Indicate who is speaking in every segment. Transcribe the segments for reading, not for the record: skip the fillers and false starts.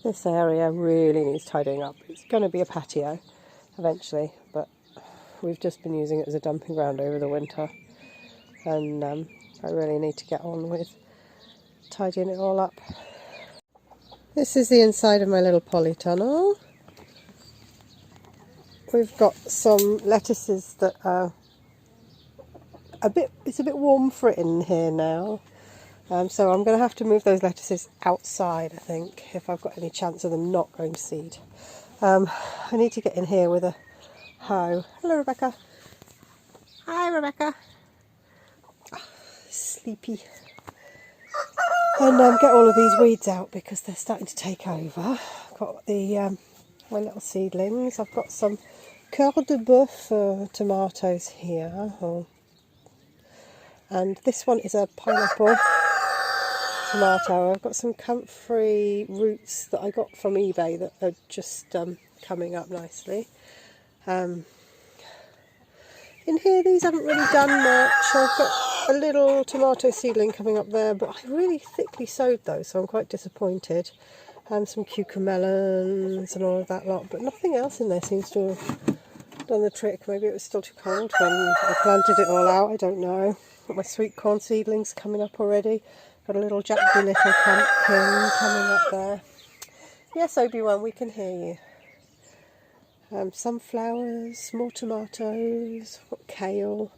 Speaker 1: This area really needs tidying up. It's going to be a patio eventually, but we've just been using it as a dumping ground over the winter, and I really need to get on with tidying it all up. This is the inside of my little polytunnel. We've got some lettuces that are it's a bit warm for it in here now. So I'm going to have to move those lettuces outside, I think, if I've got any chance of them not going to seed. I need to get in here with a hoe. Hello, Rebecca. Hi, Rebecca. Oh, sleepy. And get all of these weeds out because they're starting to take over. I've got the my little seedlings. I've got some cœur de boeuf tomatoes here. And this one is a pineapple tomato. I've got some comfrey roots that I got from eBay that are just coming up nicely. In here these haven't really done much. I've got a little tomato seedling coming up there, but I really thickly sowed those, so I'm quite disappointed. And some cucamelons and all of that lot, but nothing else in there seems to have done the trick. Maybe it was still too cold when I planted it all out, I don't know. Got my sweet corn seedlings coming up already. Got a little Jack Little pumpkin coming up there. Yes, Obi-Wan, we can hear you. Sunflowers, more tomatoes, got kale.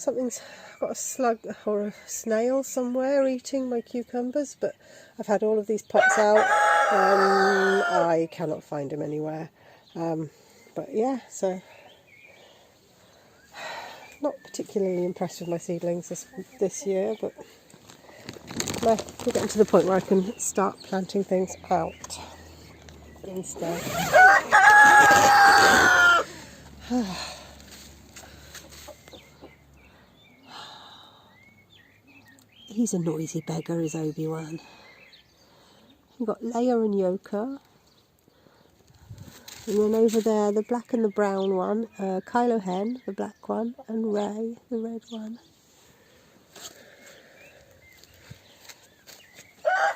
Speaker 1: I've got a slug or a snail somewhere eating my cucumbers, but I've had all of these pots out. I cannot find them anywhere. But yeah, so not particularly impressed with my seedlings this year, but we're getting to the point where I can start planting things out instead. He's a noisy beggar, is Obi-Wan. We've got Leia and Yoka. And then over there, the black and the brown one, Kylo Hen, the black one, and Rey, the red one.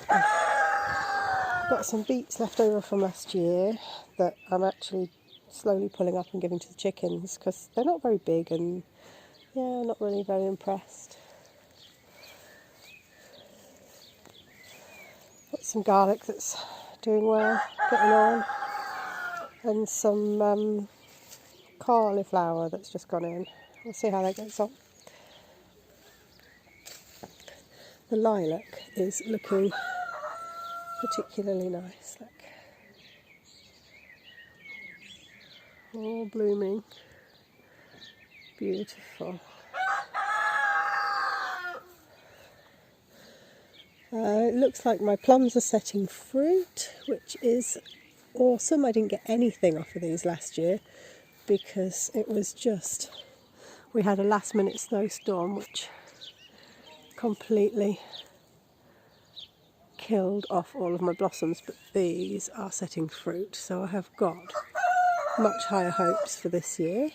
Speaker 1: I've got some beets left over from last year that I'm actually slowly pulling up and giving to the chickens because they're not very big and, yeah, not really very impressed. Got some garlic that's doing well, getting on. And some cauliflower that's just gone in. We'll see how that gets on. The lilac is looking particularly nice. Look. All blooming. Beautiful. It looks like my plums are setting fruit, which is awesome. I didn't get anything off of these last year because it was just, we had a last minute snowstorm which completely killed off all of my blossoms, but these are setting fruit, so I have got much higher hopes for this year.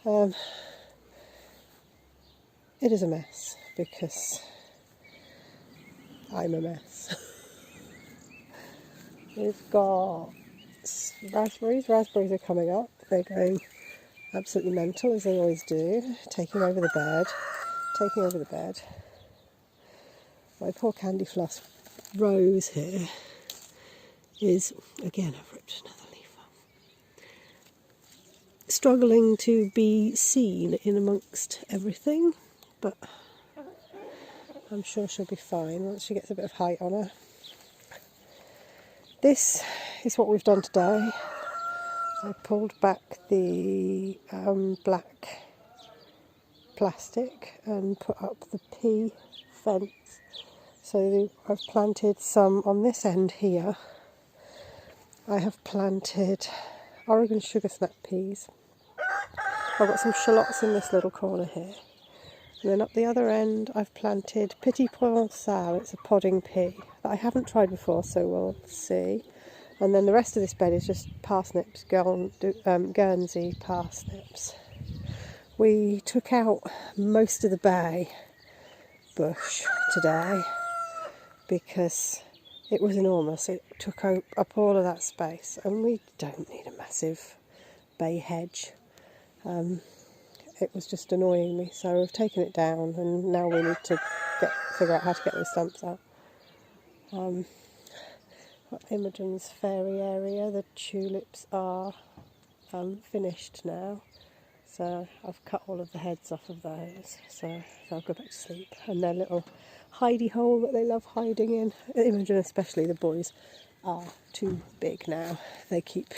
Speaker 1: It is a mess because I'm a mess. We've got raspberries. Raspberries are coming up. They're going absolutely mental, as they always do. Taking over the bed. My poor Candy Floss rose here is, again, I've ripped another leaf off. Struggling to be seen in amongst everything, but I'm sure she'll be fine once she gets a bit of height on her. This is what we've done today. I pulled back the black plastic and put up the pea fence. So I've planted some on this end here. I have planted Oregon sugar snap peas. I've got some shallots in this little corner here. And then up the other end I've planted Petit Provençal. It's a podding pea that I haven't tried before, so we'll see. And then the rest of this bed is just parsnips, Guernsey parsnips. We took out most of the bay bush today because it was enormous. It took up all of that space, and we don't need a massive bay hedge. It was just annoying me, so we've taken it down, and now we need to figure out how to get the stumps out. Imogen's fairy area, the tulips are finished now, so I've cut all of the heads off of those, so I'll go back to sleep. And their little hidey hole that they love hiding in, Imogen especially, the boys are too big now. They keep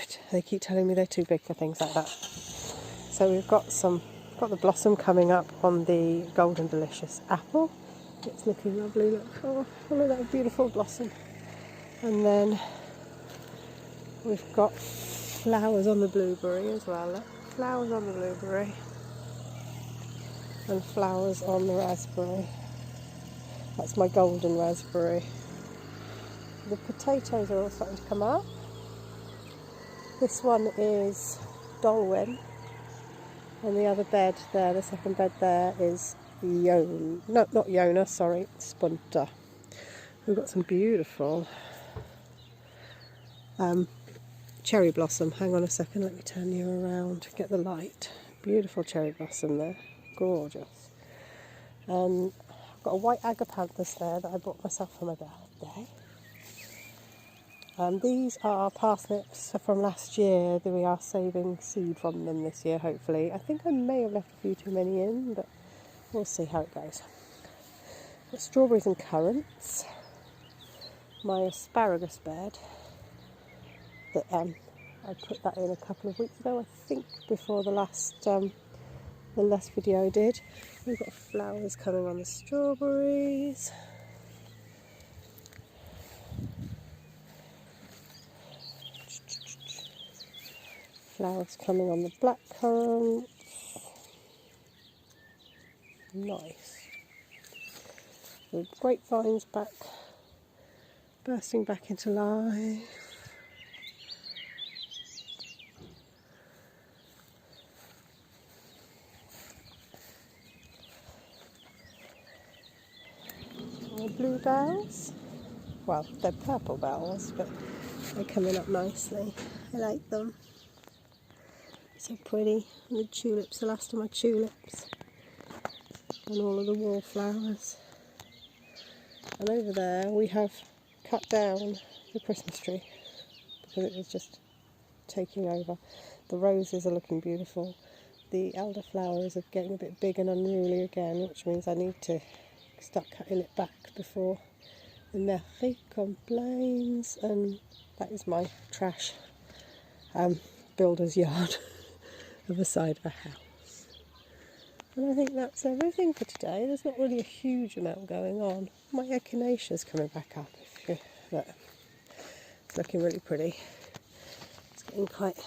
Speaker 1: telling me they're too big for things like that. So we've got the blossom coming up on the Golden Delicious apple. It's looking lovely. Look, oh, look at that beautiful blossom. And then we've got flowers on the blueberry as well. Look, flowers on the blueberry and flowers on the raspberry. That's my golden raspberry. The potatoes are all starting to come up. This one is Dolwyn, and the other bed there, the second bed there, is not Yona, sorry, Spunta. We've got some beautiful cherry blossom. Hang on a second, let me turn you around to get the light. Beautiful cherry blossom there, gorgeous. I've got a white agapanthus there that I bought myself for my birthday. These are parsnips from last year. We are saving seed from them this year, hopefully. I think I may have left a few too many in, but we'll see how it goes. Got strawberries and currants. My asparagus bed that I put that in a couple of weeks ago, I think, before the last video I did. We've got flowers coming on the strawberries. Flowers coming on the blackcurrants. Nice. The grapevines bursting back into life. Bluebells, well, they're purple bells, but they're coming up nicely. I like them. So pretty. And the tulips, the last of my tulips, and all of the wallflowers. And over there we have cut down the Christmas tree because it was just taking over. The roses are looking beautiful. The elderflowers are getting a bit big and unruly again, which means I need to start cutting it back before the Mary complains. And that is my trash builder's yard of the side of a house. And I think that's everything for today. There's not really a huge amount going on. My echinacea's coming back up. Look, it's looking really pretty. It's getting quite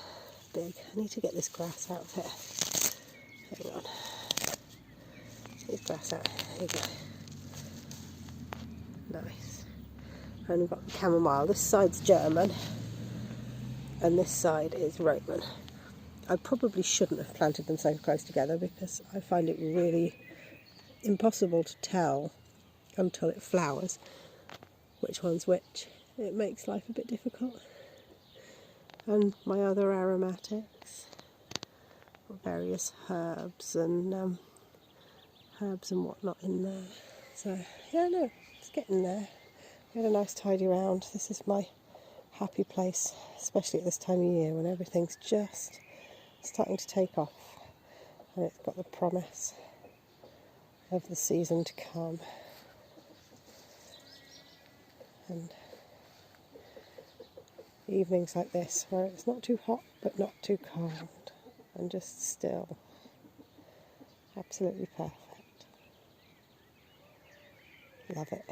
Speaker 1: big. I need to get this grass out of here. Hang on. Get this grass out. There you go. Nice. And we've got the chamomile. This side's German and this side is Roman. I probably shouldn't have planted them so close together because I find it really impossible to tell until it flowers which one's which. It makes life a bit difficult. And my other aromatics, various herbs and whatnot in there. So yeah, no, it's getting there. We had a nice tidy round. This is my happy place, especially at this time of year when everything's just starting to take off, and it's got the promise of the season to come. And evenings like this where it's not too hot but not too cold and just still, absolutely perfect. Love it.